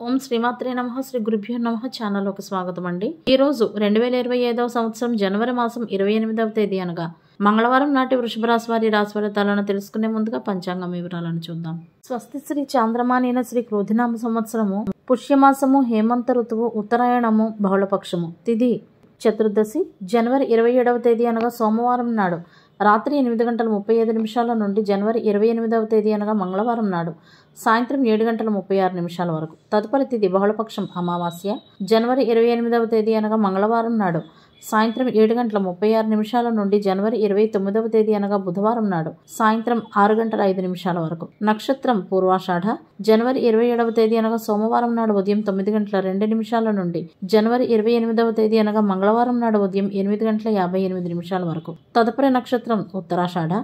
ఓం శ్రీమాత్రే నమః శ్రీ గురుభ్యో నమః ఛానల్లోకి స్వాగతం అండి. ఈ రోజు 2025వ సంవత్సరం జనవరి మాసం 28వ తేదీ అనగా మంగళవారం నాటి వృషభ రాశి వారి రాశి ఫలితాలను తెలుసుకునే ముందుగా పంచాంగం వివరాలను చూద్దాం. స్వస్తి శ్రీ చాంద్రమానేన శ్రీ క్రోధినామ సంవత్సరము పుష్యమాసము హేమంత ఋతువు ఉత్తరాయణము బహుళపక్షము తిథి చతుర్దశి జనవరి 27వ తేదీ అనగా సోమవారం నాడు రాత్రి 8:35 నుండి జనవరి 28వ తేదీ అనగా మంగళవారం నాడు సాయంత్రం 7:36 వరకు. తదుపరి తిథి బహుళపక్షం అమావాస్య జనవరి 28వ తేదీ అనగా మంగళవారం నాడు సాయంత్రం 7:36 నుండి జనవరి 29వ తేదీ అనగా బుధవారం నాడు సాయంత్రం 6:05 వరకు. నక్షత్రం పూర్వాషాఢ జనవరి 27వ తేదీ అనగా సోమవారం నాడు ఉదయం 9:02 నుండి జనవరి 28వ తేదీ అనగా మంగళవారం నాడు ఉదయం 8:58 వరకు. తదుపరి నక్షత్రం ఉత్తరాషాఢ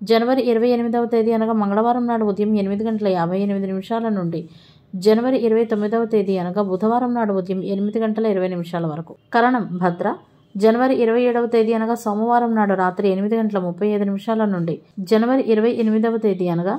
జనవరి 28వ తేదీ అనగా మంగళవారం నాడు ఉదయం 8:58 నుండి జనవరి 29వ తేదీ అనగా బుధవారం నాడు ఉదయం 8:20 వరకు. కరణం భద్ర జనవరి 27వ తేదీ అనగా సోమవారం నాడు రాత్రి 8:35 నుండి జనవరి 28వ తేదీ అనగా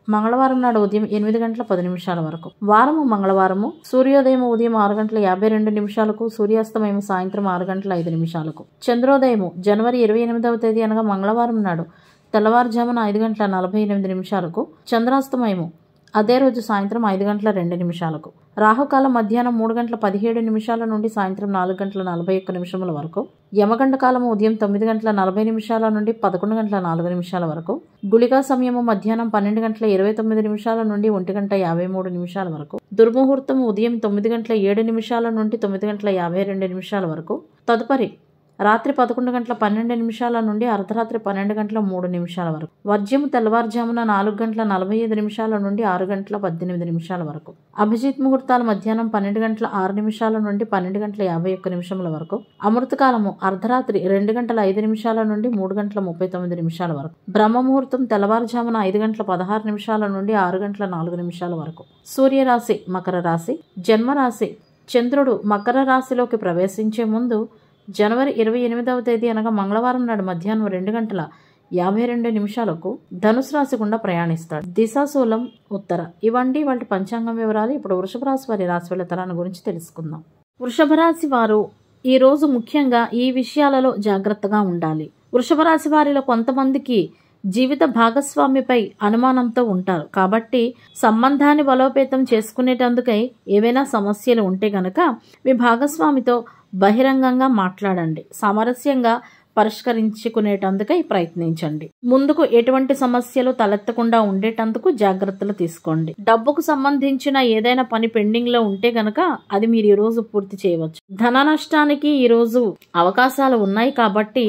మంగళవారం నాడు ఉదయం 8:10 వరకు. వారము మంగళవారము సూర్యోదయం ఉదయం 6:52 సూర్యాస్తమయం సాయంత్రం 6:05. చంద్రోదయము జనవరి 28వ తేదీ అనగా మంగళవారం నాడు తెల్లవారుజామున 5:48 చంద్రాస్తమయము అదే రోజు సాయంత్రం 5:02. రాహుకాలం మధ్యాహ్నం 3:17 నుండి సాయంత్రం 4:41 వరకు. యమగండ కాలము ఉదయం 9:40 నుండి 11:04 వరకు. గుళికా సమయము మధ్యాహ్నం 12:29 నుండి 1:53 వరకు. దుర్ముహూర్తము ఉదయం 9:07 నుండి 9:52 వరకు. తదుపరి రాత్రి 11:12 నుండి అర్ధరాత్రి 12:03 వరకు. వర్జ్యము తెల్లవారుజామున 4:45 నుండి 6:18 వరకు. అభిజిత్ ముహూర్తాలు మధ్యాహ్నం 12:06 నుండి 12:51 వరకు. అమృతకాలము అర్ధరాత్రి 2:05 నుండి 3:39 వరకు. బ్రహ్మ ముహూర్తం తెల్లవారుజామున 5:16 నుండి 6:04 వరకు. సూర్యరాశి మకర రాశి జన్మరాశి చంద్రుడు మకర రాశిలోకి ప్రవేశించే ముందు జనవరి 28వ తేదీ అనగా మంగళవారం నాడు మధ్యాహ్నం 2:52 ధనుసు రాశి గుండా ప్రయాణిస్తాడు. దిశాశూలం ఉత్తర. ఇవండి వాటి పంచాంగం వివరాలు. ఇప్పుడు వృషభ రాశి వారి రాశి ఫలితాలను గురించి తెలుసుకుందాం. వృషభ రాశి వారు ఈ రోజు ముఖ్యంగా ఈ విషయాలలో జాగ్రత్తగా ఉండాలి. వృషభ రాశి వారిలో కొంతమందికి జీవిత భాగస్వామిపై అనుమానంతో ఉంటారు. కాబట్టి సంబంధాన్ని బలోపేతం చేసుకునేటందుకై ఏవైనా సమస్యలు ఉంటే గనక మీ భాగస్వామితో బహిరంగంగా మాట్లాడండి. సామరస్యంగా పరిష్కరించుకునేటందుకై ప్రయత్నించండి. ముందుకు ఎటువంటి సమస్యలు తలెత్తకుండా ఉండేటందుకు జాగ్రత్తలు తీసుకోండి. డబ్బుకు సంబంధించిన ఏదైనా పని పెండింగ్ లో ఉంటే గనక అది మీరు ఈ రోజు పూర్తి చేయవచ్చు. ధన నష్టానికి ఈ రోజు అవకాశాలు ఉన్నాయి కాబట్టి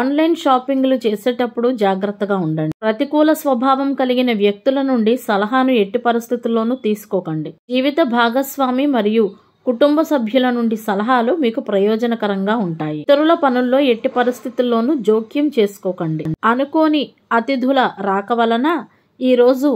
ఆన్లైన్ షాపింగ్లు చేసేటప్పుడు జాగ్రత్తగా ఉండండి. ప్రతికూల స్వభావం కలిగిన వ్యక్తుల నుండి సలహాను ఎట్టి పరిస్థితుల్లోనూ తీసుకోకండి. జీవిత భాగస్వామి మరియు కుటుంబ సభ్యుల నుండి సలహాలు మీకు ప్రయోజనకరంగా ఉంటాయి. ఇతరుల పనుల్లో ఎట్టి పరిస్థితుల్లోనూ జోక్యం చేసుకోకండి. అనుకోని అతిథుల రాక వలన ఈ రోజు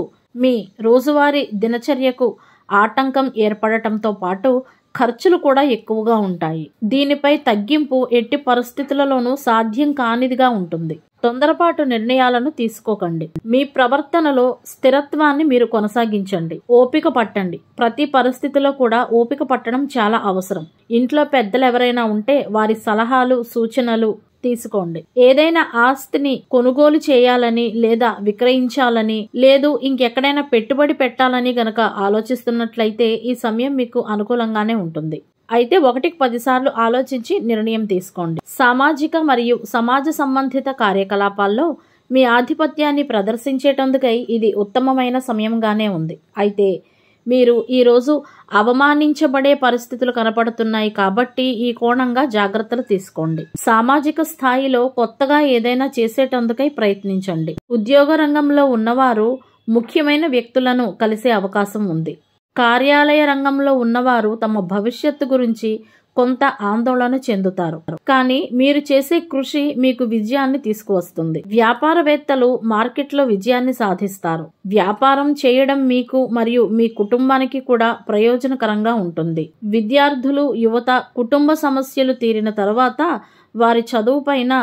మీ రోజువారీ దినచర్యకు ఆటంకం ఏర్పడటంతో పాటు ఖర్చులు కూడా ఎక్కువగా ఉంటాయి. దీనిపై తగ్గింపు ఎట్టి పరిస్థితులలోనూ సాధ్యం కానిదిగా ఉంటుంది. తొందరపాటు నిర్ణయాలను తీసుకోకండి. మీ ప్రవర్తనలో స్థిరత్వాన్ని మీరు కొనసాగించండి. ఓపిక పట్టండి. ప్రతి పరిస్థితిలో కూడా ఓపిక పట్టడం చాలా అవసరం. ఇంట్లో పెద్దలు ఎవరైనా ఉంటే వారి సలహాలు సూచనలు తీసుకోండి. ఏదైనా ఆస్తిని కొనుగోలు చేయాలని లేదా విక్రయించాలని లేదు ఇంకెక్కడైనా పెట్టుబడి పెట్టాలని గనక ఆలోచిస్తున్నట్లయితే ఈ సమయం మీకు అనుకూలంగానే ఉంటుంది. అయితే 1కి 10 సార్లు ఆలోచించి నిర్ణయం తీసుకోండి. సామాజిక మరియు సమాజ సంబంధిత కార్యకలాపాల్లో మీ ఆధిపత్యాన్ని ప్రదర్శించేటందుకై ఇది ఉత్తమమైన సమయంగానే ఉంది. అయితే మీరు ఈరోజు అవమానించబడే పరిస్థితులు కనపడుతున్నాయి కాబట్టి ఈ కోణంగా జాగ్రత్తలు తీసుకోండి. సామాజిక స్థాయిలో కొత్తగా ఏదైనా చేసేటందుకై ప్రయత్నించండి. ఉద్యోగ రంగంలో ఉన్నవారు ముఖ్యమైన వ్యక్తులను కలిసే అవకాశం ఉంది. కార్యాలయ రంగంలో ఉన్నవారు తమ భవిష్యత్తు గురించి కొంత ఆందోళన చెందుతారు. కానీ మీరు చేసే కృషి మీకు విజయాన్ని తీసుకువస్తుంది. వ్యాపారవేత్తలు మార్కెట్లో విజయాన్ని సాధిస్తారు. వ్యాపారం చేయడం మీకు మరియు మీ కుటుంబానికి కూడా ప్రయోజనకరంగా ఉంటుంది. విద్యార్థులు యువత కుటుంబ సమస్యలు తీరిన తర్వాత వారి చదువుపైన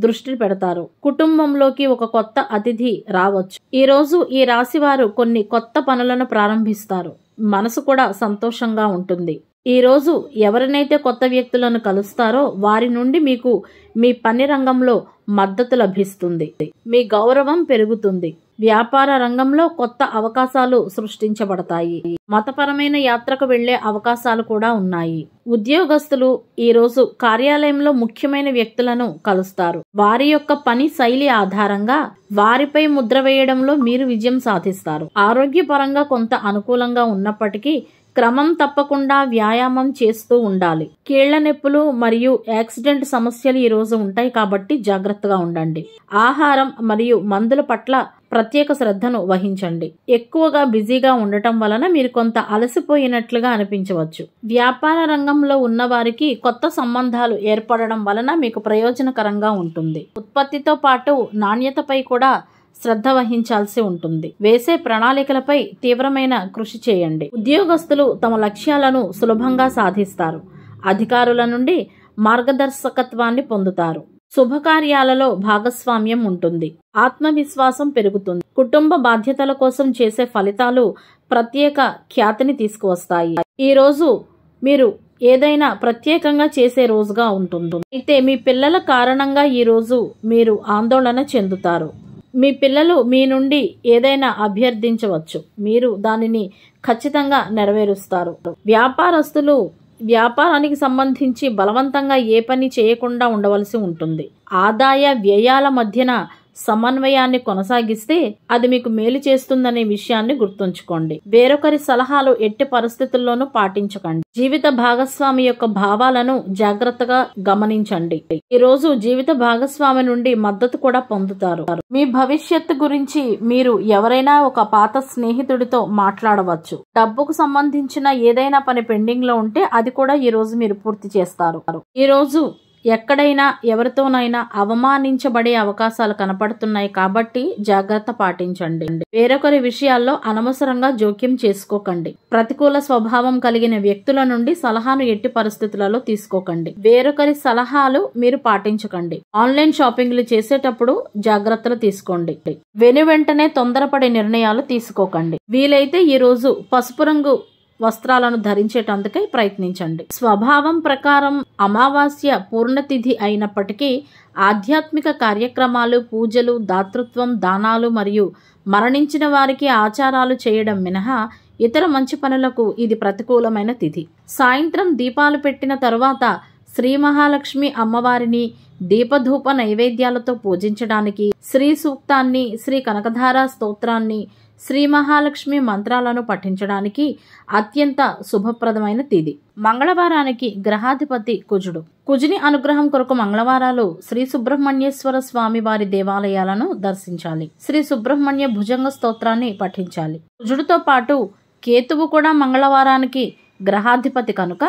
దృష్టి పెడతారు. కుటుంబంలోకి ఒక కొత్త అతిథి రావచ్చు. ఈ రోజు ఈ రాశి వారు కొన్ని కొత్త పనులను ప్రారంభిస్తారు. మనసు కూడా సంతోషంగా ఉంటుంది. ఈరోజు ఎవరినైతే కొత్త వ్యక్తులను కలుస్తారో వారి నుండి మీకు మీ పని రంగంలో మద్దతు లభిస్తుంది. మీ గౌరవం పెరుగుతుంది. వ్యాపార రంగంలో కొత్త అవకాశాలు సృష్టించబడతాయి. మతపరమైన యాత్రకు వెళ్లే అవకాశాలు కూడా ఉన్నాయి. ఉద్యోగస్తులు ఈరోజు కార్యాలయంలో ముఖ్యమైన వ్యక్తులను కలుస్తారు. వారి యొక్క పని శైలి ఆధారంగా వారిపై ముద్ర వేయడంలో మీరు విజయం సాధిస్తారు. ఆరోగ్యపరంగా కొంత అనుకూలంగా ఉన్నప్పటికీ క్రమం తప్పకుండా వ్యాయామం చేస్తూ ఉండాలి. కీళ్ల నొప్పులు మరియు యాక్సిడెంట్ సమస్యలు ఈ రోజు ఉంటాయి కాబట్టి జాగ్రత్తగా ఉండండి. ఆహారం మరియు మందుల పట్ల ప్రత్యేక శ్రద్ధను వహించండి. ఎక్కువగా బిజీగా ఉండటం వలన మీరు కొంత అలసిపోయినట్లుగా అనిపించవచ్చు. వ్యాపార రంగంలో ఉన్న వారికి కొత్త సంబంధాలు ఏర్పడడం వలన మీకు ప్రయోజనకరంగా ఉంటుంది. ఉత్పత్తితో పాటు నాణ్యతపై కూడా శ్రద్ధ వహించాల్సి ఉంటుంది. వేసే ప్రణాళికలపై తీవ్రమైన కృషి చేయండి. ఉద్యోగస్తులు తమ లక్ష్యాలను సులభంగా సాధిస్తారు. అధికారుల నుండి మార్గదర్శకత్వాన్ని పొందుతారు. శుభకార్యాలలో భాగస్వామ్యం ఉంటుంది. ఆత్మవిశ్వాసం పెరుగుతుంది. కుటుంబ బాధ్యతల కోసం చేసే ఫలితాలు ప్రత్యేక ఖ్యాతిని తీసుకువస్తాయి. ఈ రోజు మీరు ఏదైనా ప్రత్యేకంగా చేసే రోజుగా ఉంటుంది. అయితే మీ పిల్లల కారణంగా ఈ రోజు మీరు ఆందోళన చెందుతారు. మీ పిల్లలు మీ నుండి ఏదైనా అభ్యర్థించవచ్చు. మీరు దానిని ఖచ్చితంగా నెరవేరుస్తారు. వ్యాపారస్తులు వ్యాపారానికి సంబంధించి బలవంతంగా ఏ పని చేయకుండా ఉండవలసి ఉంటుంది. ఆదాయ వ్యయాల మధ్యన సమన్వయాన్ని కొనసాగిస్తే అది మీకు మేలు చేస్తుందనే విషయాన్ని గుర్తుంచుకోండి. వేరొకరి సలహాలు ఎట్టి పరిస్థితుల్లోనూ పాటించకండి. జీవిత భాగస్వామి యొక్క భావాలను జాగ్రత్తగా గమనించండి. ఈ రోజు జీవిత భాగస్వామి నుండి మద్దతు కూడా పొందుతారు. మీ భవిష్యత్తు గురించి మీరు ఎవరైనా ఒక పాత స్నేహితుడితో మాట్లాడవచ్చు. డబ్బుకు సంబంధించిన ఏదైనా పని పెండింగ్ లో ఉంటే అది కూడా ఈ రోజు మీరు పూర్తి చేస్తారు. ఈ రోజు ఎక్కడైనా ఎవరితోనైనా అవమానించబడే అవకాశాలు కనపడుతున్నాయి కాబట్టి జాగ్రత్త పాటించండి. వేరొకరి విషయాల్లో అనవసరంగా జోక్యం చేసుకోకండి. ప్రతికూల స్వభావం కలిగిన వ్యక్తుల నుండి సలహాను ఎట్టి పరిస్థితులలో తీసుకోకండి. వేరొకరి సలహాలు మీరు పాటించకండి. ఆన్లైన్ షాపింగ్లు చేసేటప్పుడు జాగ్రత్తలు తీసుకోండి. వెనువెంటనే తొందరపడే నిర్ణయాలు తీసుకోకండి. వీలైతే ఈ రోజు పసుపు రంగు వస్త్రాలను ధరించేటందుకై ప్రయత్నించండి. స్వభావం ప్రకారం అమావాస్య పూర్ణతిథి అయినప్పటికీ ఆధ్యాత్మిక కార్యక్రమాలు, పూజలు, దాతృత్వం, దానాలు మరియు మరణించిన వారికి ఆచారాలు చేయడం మినహా ఇతర మంచి పనులకు ఇది ప్రతికూలమైన తిథి. సాయంత్రం దీపాలు పెట్టిన తరువాత శ్రీ మహాలక్ష్మి అమ్మవారిని దీపధూప నైవేద్యాలతో పూజించడానికి, శ్రీ సూక్తాన్ని, శ్రీ కనకధార స్తోత్రాన్ని, శ్రీ మహాలక్ష్మి మంత్రాలను పఠించడానికి అత్యంత శుభప్రదమైన తిథి. మంగళవారానికి గ్రహాధిపతి కుజుడు. కుజుని అనుగ్రహం కొరకు మంగళవారాలు శ్రీ సుబ్రహ్మణ్యేశ్వర స్వామి వారి దేవాలయాలను దర్శించాలి. శ్రీ సుబ్రహ్మణ్య భుజంగ స్తోత్రాన్ని పఠించాలి. కుజుడితో పాటు కేతువు కూడా మంగళవారానికి గ్రహాధిపతి కనుక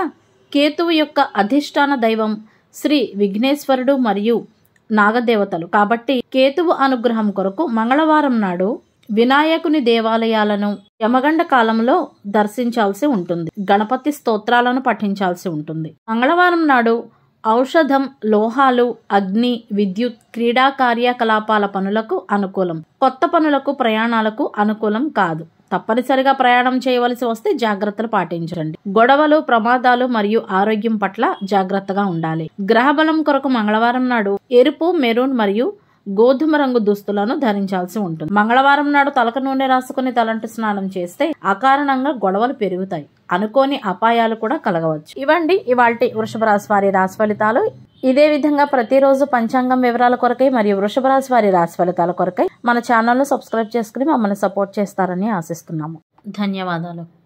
కేతువు యొక్క అధిష్టాన దైవం శ్రీ విఘ్నేశ్వరుడు మరియు నాగదేవతలు కాబట్టి కేతువు అనుగ్రహం కొరకు మంగళవారం నాడు వినాయకుని దేవాలయాలను యమగండ కాలంలో దర్శించాల్సి ఉంటుంది. గణపతి స్తోత్రాలను పఠించాల్సి ఉంటుంది. మంగళవారం నాడు ఔషధం, లోహాలు, అగ్ని, విద్యుత్, క్రీడా కార్యకలాపాల పనులకు అనుకూలం. కొత్త పనులకు, ప్రయాణాలకు అనుకూలం కాదు. తప్పనిసరిగా ప్రయాణం చేయవలసి వస్తే జాగ్రత్తలు పాటించండి. గొడవలు, ప్రమాదాలు మరియు ఆరోగ్యం పట్ల జాగ్రత్తగా ఉండాలి. గ్రహబలం కొరకు మంగళవారం నాడు ఎరుపు, మెరూన్ మరియు గోధుమ రంగు దుస్తులను ధరించాల్సి ఉంటుంది. మంగళవారం నాడు తలకు నూనె రాసుకుని తలంటు స్నానం చేస్తే అకారణంగా గొడవలు పెరుగుతాయి. అనుకోని అపాయాలు కూడా కలగవచ్చు. ఇవండి ఇవాల్టి వృషభ రాశి వారి రాశి ఫలితాలు. ఇదే విధంగా ప్రతిరోజు పంచాంగం వివరాల కొరకై మరియు వృషభ రాశి వారి రాశి ఫలితాల కొరకై మన ఛానల్ను సబ్స్క్రైబ్ చేసుకుని మమ్మల్ని సపోర్ట్ చేస్తారని ఆశిస్తున్నాము. ధన్యవాదాలు.